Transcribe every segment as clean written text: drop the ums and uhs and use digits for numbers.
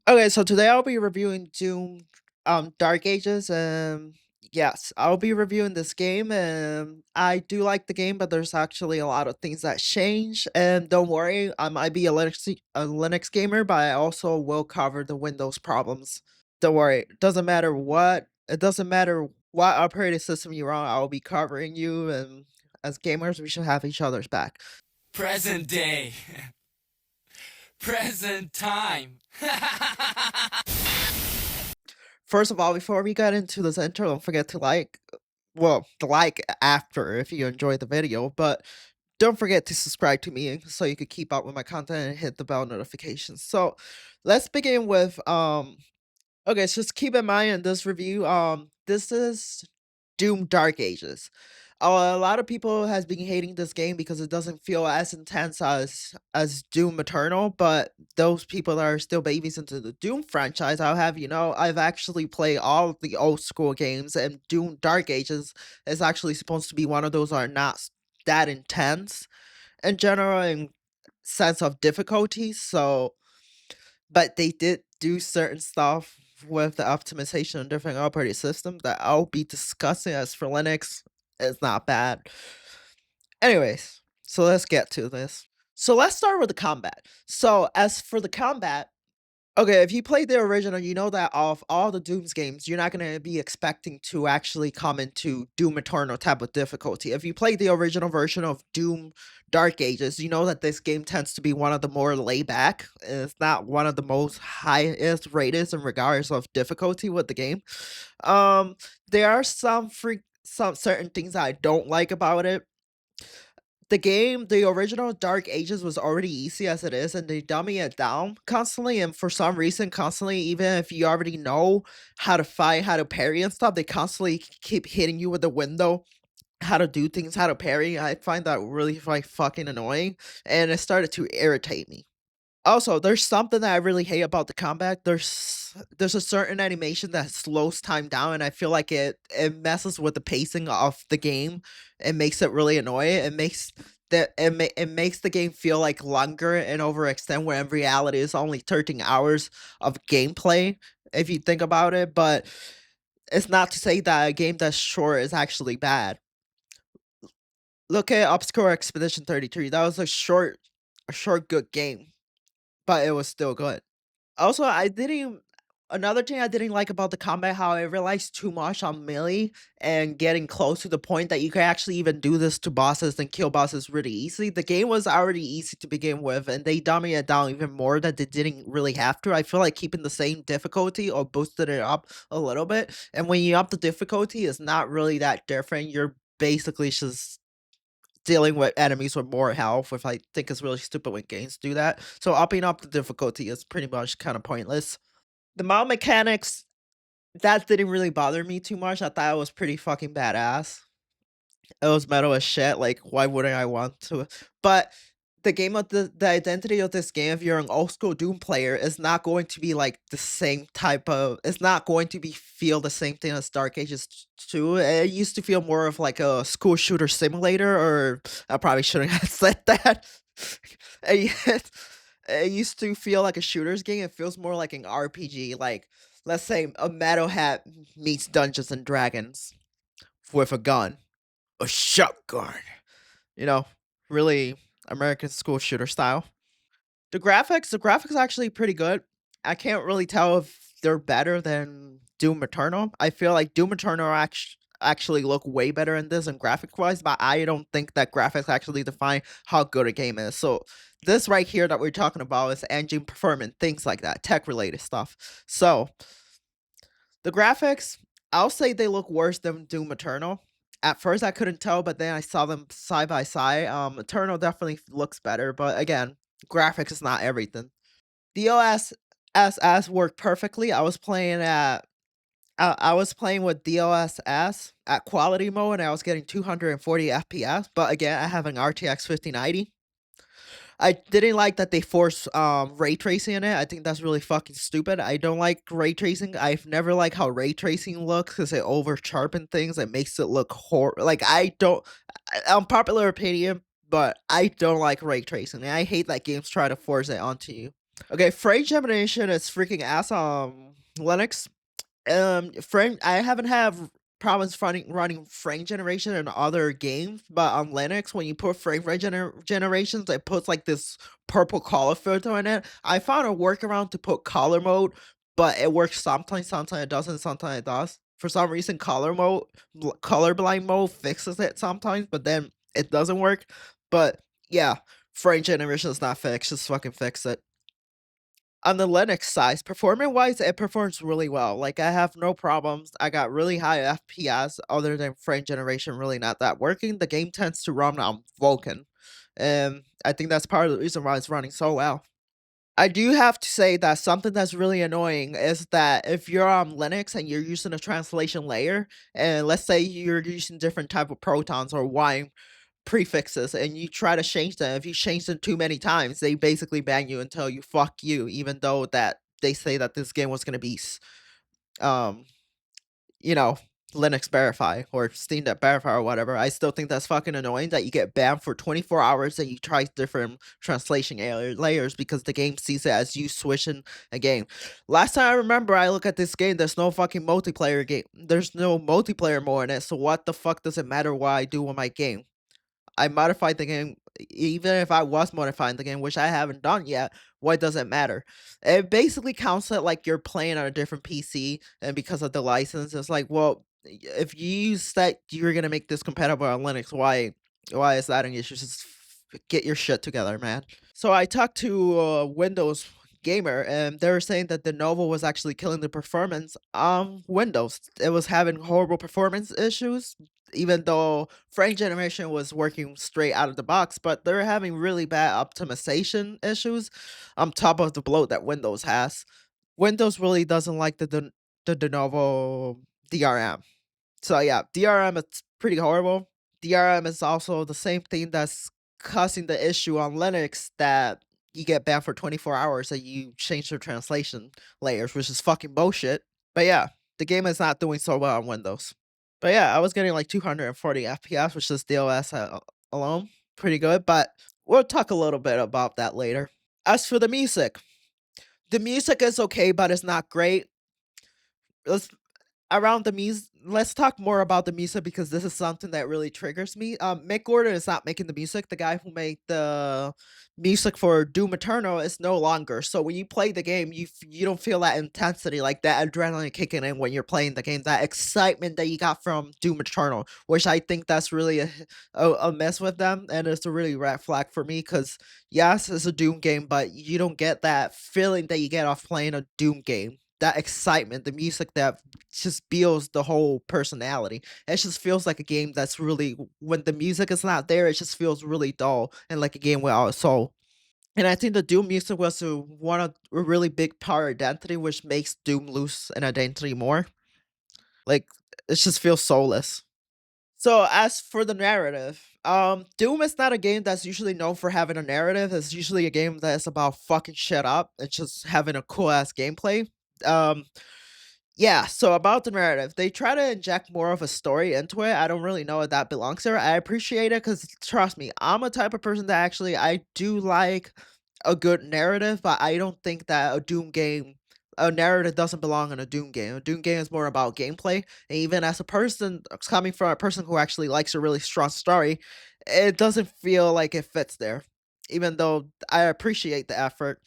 Okay, so today I'll be reviewing Doom Dark Ages, and yes, I'll be reviewing this game, and I do like the game, but there's actually a lot of things that change. And don't worry, I might be a Linux gamer, but I also will cover the Windows problems. Don't worry, it doesn't matter what operating system you're on, I'll be covering you, and as gamers we should have each other's back. Present day. Present time. First of all, before we get into this intro, don't forget to the like after if you enjoyed the video, but don't forget to subscribe to me so you could keep up with my content and hit the bell notifications. So let's begin with okay, so just keep in mind in this review, this is Doom Dark Ages. A lot of people has been hating this game because it doesn't feel as intense as Doom Eternal, but those people that are still babies into the Doom franchise, I'll have you know, I've actually played all of the old school games, and Doom Dark Ages is actually supposed to be one of those that are not that intense in general in sense of difficulty. So but they did do certain stuff with the optimization of different operating systems that I'll be discussing. As for Linux, it's not bad. Anyways, so let's get to this. So let's start with the combat. So as for the combat, okay, if you played the original, you know that of all the Dooms games, you're not gonna be expecting to actually come into Doom Eternal type of difficulty. If you played the original version of Doom Dark Ages, you know that this game tends to be one of the more laid back. It's not one of the most highest rated in regards of difficulty with the game. Um, there are some certain things I don't like about it. The original Dark Ages was already easy as it is, and they dummy it down constantly. And for some reason, constantly, even if you already know how to fight, how to parry and stuff, they constantly keep hitting you with the window, how to do things, how to parry. I find that really like fucking annoying, and it started to irritate me. Also, there's something that I really hate about the combat. There's a certain animation that slows time down, and I feel like it messes with the pacing of the game. It makes it really annoying. It makes the game feel like longer and overextend, where in reality it's only 13 hours of gameplay if you think about it. But it's not to say that a game that's short is actually bad. Look at Obscure Expedition 33. That was a short good game, but it was still good. Also, I didn't another thing I didn't like about the combat, how it relies too much on melee and getting close to the point that you can actually even do this to bosses and kill bosses really easily. The game was already easy to begin with, and they dummy it down even more that they didn't really have to. I feel like keeping the same difficulty or boosted it up a little bit, and when you up the difficulty, it's not really that different. You're basically just dealing with enemies with more health, which I think is really stupid when games do that. So upping up the difficulty is pretty much kind of pointless. The mount mechanics, that didn't really bother me too much. I thought it was pretty fucking badass. It was metal as shit. Like, why wouldn't I want to? But the identity of this game, if you're an old school Doom player, is not going to be like the same type of. It's not going to be feel the same thing as Dark Ages 2. It used to feel more of like a school shooter simulator, or I probably shouldn't have said that. it, it used to feel like a shooter's game. It feels more like an RPG. Like, let's say a Metal Hat meets Dungeons and Dragons with a gun, a shotgun. You know, really American school shooter style. The graphics are actually pretty good. I can't really tell if they're better than Doom Eternal. I feel like Doom Eternal actually look way better in this and graphic wise, but I don't think that graphics actually define how good a game is. So this right here that we're talking about is engine performance, things like that, tech related stuff. So the graphics, I'll say they look worse than Doom Eternal. At first, I couldn't tell, but then I saw them side by side. Eternal definitely looks better, but again, graphics is not everything. The OSS worked perfectly. I was playing with DLSS at quality mode, and I was getting 240 FPS. But again, I have an RTX 5090. I didn't like that they forced ray tracing in it. I think that's really fucking stupid. I don't like ray tracing. I've never liked how ray tracing looks because it over sharpen things. It makes it look like I don't. Unpopular opinion, but I don't like ray tracing. And I hate that games try to force it onto you. Okay, frame generation is freaking ass on Linux. Frame I haven't have problems running frame generation in other games, but on Linux, when you put frame rate generations, it puts like this purple color filter in it. I found a workaround to put color mode, but it works sometimes, sometimes it doesn't, sometimes it does. For some reason, colorblind mode fixes it sometimes, but then it doesn't work. But yeah, frame generation is not fixed. Just fucking fix it. On the Linux side, performance-wise, it performs really well. Like, I have no problems. I got really high FPS other than frame generation really not that working. The game tends to run on Vulkan, and I think that's part of the reason why it's running so well. I do have to say that something that's really annoying is that if you're on Linux and you're using a translation layer, and let's say you're using different type of protons or wine prefixes and you try to change them, if you change them too many times, they basically ban you and tell you "fuck you," even though that they say that this game was gonna be um, you know, Linux verify or Steam Deck verify or whatever. I still think that's fucking annoying that you get banned for 24 hours and you try different translation layers because the game sees it as you switching a game. Last time I remember I look at this game, there's no fucking multiplayer game. There's no multiplayer mode in it, so what the fuck does it matter what I do on my game? I modified the game, even if I was modifying the game, which I haven't done yet, why does it matter? It basically counts it like you're playing on a different PC, and because of the license, it's like, well, if you said you're gonna make this compatible on Linux, why is that an issue? Just get your shit together, man. So I talked to a Windows gamer, and they were saying that the Denuvo was actually killing the performance on Windows. It was having horrible performance issues, even though frame generation was working straight out of the box, but they're having really bad optimization issues on top of the bloat that Windows has. Windows really doesn't like the Denuvo DRM. So yeah, DRM is pretty horrible. DRM is also the same thing that's causing the issue on Linux that you get banned for 24 hours and you change your translation layers, which is fucking bullshit. But yeah, the game is not doing so well on Windows. But yeah, I was getting like 240 FPS, which is DOS alone. Pretty good, but we'll talk a little bit about that later. As for the music is okay, but it's not great. Let's around the music, let's talk more about the music because this is something that really triggers me. Mick Gordon is not making the music. The guy who made the music for Doom Eternal is no longer. So when you play the game, you don't feel that intensity, like that adrenaline kicking in when you're playing the game, that excitement that you got from Doom Eternal, which I think that's really a mess with them, and it's a really red flag for me because yes, it's a Doom game, but you don't get that feeling that you get off playing a Doom game. That excitement, the music that just builds the whole personality. It just feels like a game that's really when the music is not there, it just feels really dull and like a game without a soul. And I think the Doom music was one of a really big part of identity, which makes Doom lose an identity more. Like it just feels soulless. So as for the narrative, Doom is not a game that's usually known for having a narrative. It's usually a game that's about fucking shit up and just having a cool ass gameplay. Um, Yeah, so about the narrative, they try to inject more of a story into it. I don't really know if that belongs there. I appreciate it because trust me, I'm a type of person that actually I do like a good narrative, but I don't think that a narrative doesn't belong in a Doom game. A Doom game is more about gameplay. And even as a person coming from a person who actually likes a really strong story, it doesn't feel like it fits there. Even though I appreciate the effort,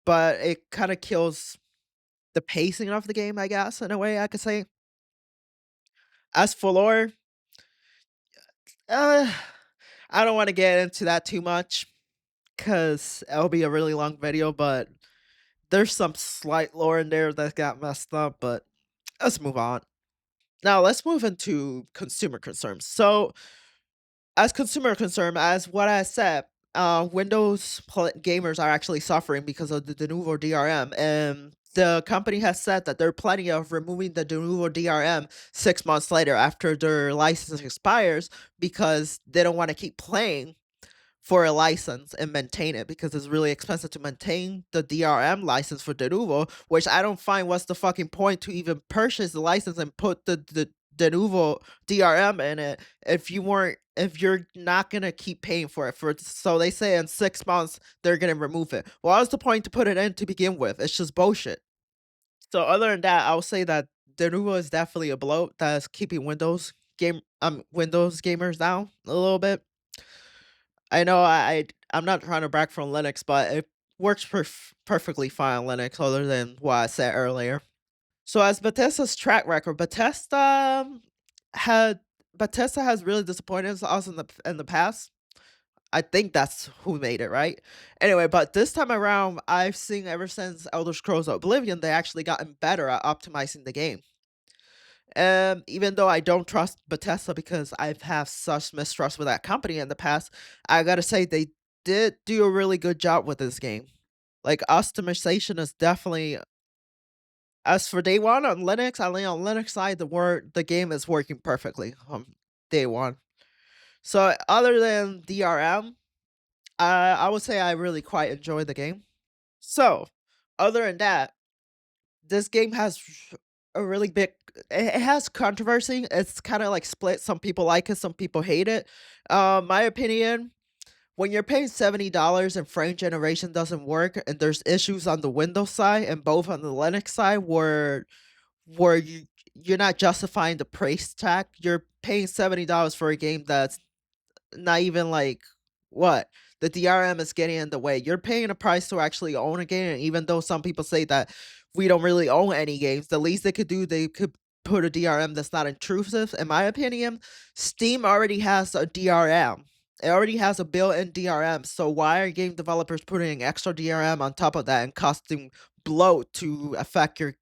but it kind of kills the pacing of the game, I guess, in a way I could say. As for lore, uh, I don't want to get into that too much because it'll be a really long video, but there's some slight lore in there that got messed up, but let's move on. Now, let's move into consumer concerns. So, as consumer concern, as what I said, gamers are actually suffering because of the Denuvo DRM, and the company has said that they're planning of removing the Denuvo DRM 6 months later after their license expires because they don't want to keep playing for a license and maintain it because it's really expensive to maintain the DRM license for Denuvo, which I don't find what's the fucking point to even purchase the license and put the Denuvo DRM in it if you're not gonna keep paying for it for so they say in 6 months they're gonna remove it. Well, what's the point to put it in to begin with? It's just bullshit. So other than that, I would say that Denuvo is definitely a bloat that's keeping Windows gamers down a little bit. I know I'm not trying to brag from Linux, but it works perfectly fine on Linux other than what I said earlier. So as Bethesda's track record, had Bethesda has really disappointed us in the past. I think that's who made it, right? Anyway, but this time around, I've seen ever since Elder Scrolls Oblivion, they actually gotten better at optimizing the game. Even though I don't trust Bethesda because I've had such mistrust with that company in the past, I gotta say they did do a really good job with this game. Like optimization is definitely as for day one on Linux, I mean on Linux side, the game is working perfectly on day one. So other than DRM, I would say I really quite enjoy the game. So other than that, this game has a really big it has controversy. It's kind of like split. Some people like it, some people hate it. My opinion, when you're paying $70 and frame generation doesn't work and there's issues on the Windows side and both on the Linux side where you're not justifying the price tag. You're paying $70 for a game that's not even like what? The DRM is getting in the way. You're paying a price to actually own a game, and even though some people say that we don't really own any games, the least they could do, they could put a DRM that's not intrusive. In my opinion, Steam already has a DRM. It already has a built-in DRM, so why are game developers putting extra DRM on top of that and costing bloat to affect your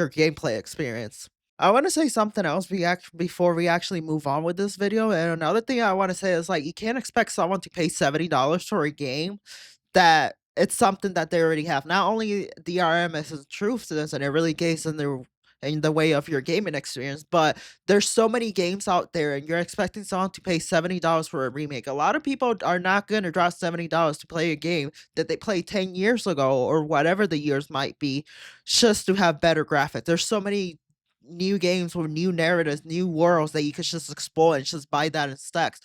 gameplay experience? I want to say something else before we actually move on with this video. And another thing I want to say is like you can't expect someone to pay $70 for a game that it's something that they already have. Not only DRM is a truth to this, and it really gets in the way of your gaming experience, but there's so many games out there, and you're expecting someone to pay $70 for a remake. A lot of people are not going to drop $70 to play a game that they played 10 years ago or whatever the years might be, just to have better graphics. There's so many new games with new narratives, new worlds that you could just explore and just buy that in stacks.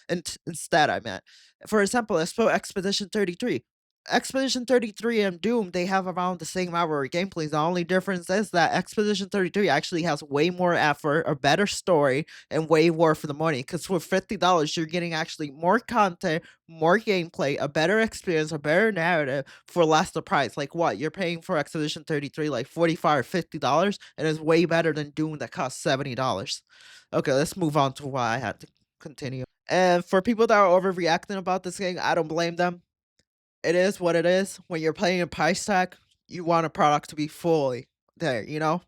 And instead, I meant, for example, let's put Expedition 33. Expedition 33 and Doom, they have around the same hour of gameplay. The only difference is that Expedition 33 actually has way more effort, a better story, and way more for the money. Because for $50, you're getting actually more content, more gameplay, a better experience, a better narrative for less the price. Like what? You're paying for Expedition 33 like $45 or $50, and it's way better than Doom that costs $70. Okay, let's move on to why I had to continue. And for people that are overreacting about this game, I don't blame them. It is what it is. When you're playing a price tag, you want a product to be fully there, you know?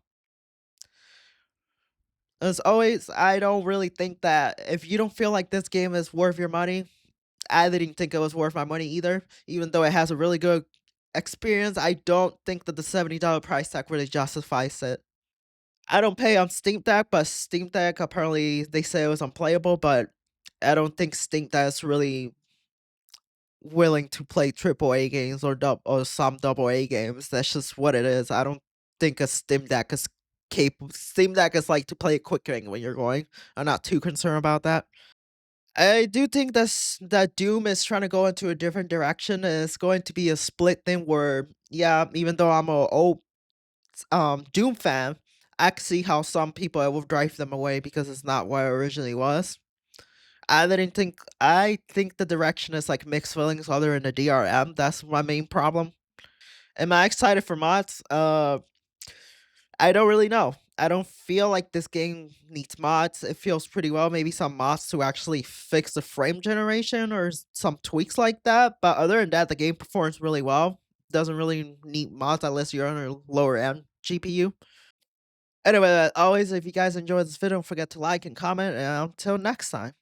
As always, I don't really think that if you don't feel like this game is worth your money, I didn't think it was worth my money either. Even though it has a really good experience, I don't think that the $70 price tag really justifies it. I don't pay on Steam Deck, but Steam Deck apparently they say it was unplayable, but I don't think Steam Deck is really willing to play triple A games or some double A games. That's just what it is. I don't think a Steam Deck is capable. Steam Deck is like to play a quick game when you're going. I'm not too concerned about that. I do think that Doom is trying to go into a different direction, and it's going to be a split thing where, yeah, even though I'm a old Doom fan, I can see how some people it will drive them away because it's not what it originally was. I think the direction is like mixed feelings other than the DRM. That's my main problem. Am I excited for mods? I don't really know. I don't feel like this game needs mods. It feels pretty well. Maybe some mods to actually fix the frame generation or some tweaks like that. But other than that, the game performs really well. Doesn't really need mods unless you're on a lower end GPU. Anyway, always, if you guys enjoyed this video, don't forget to like and comment. And until next time.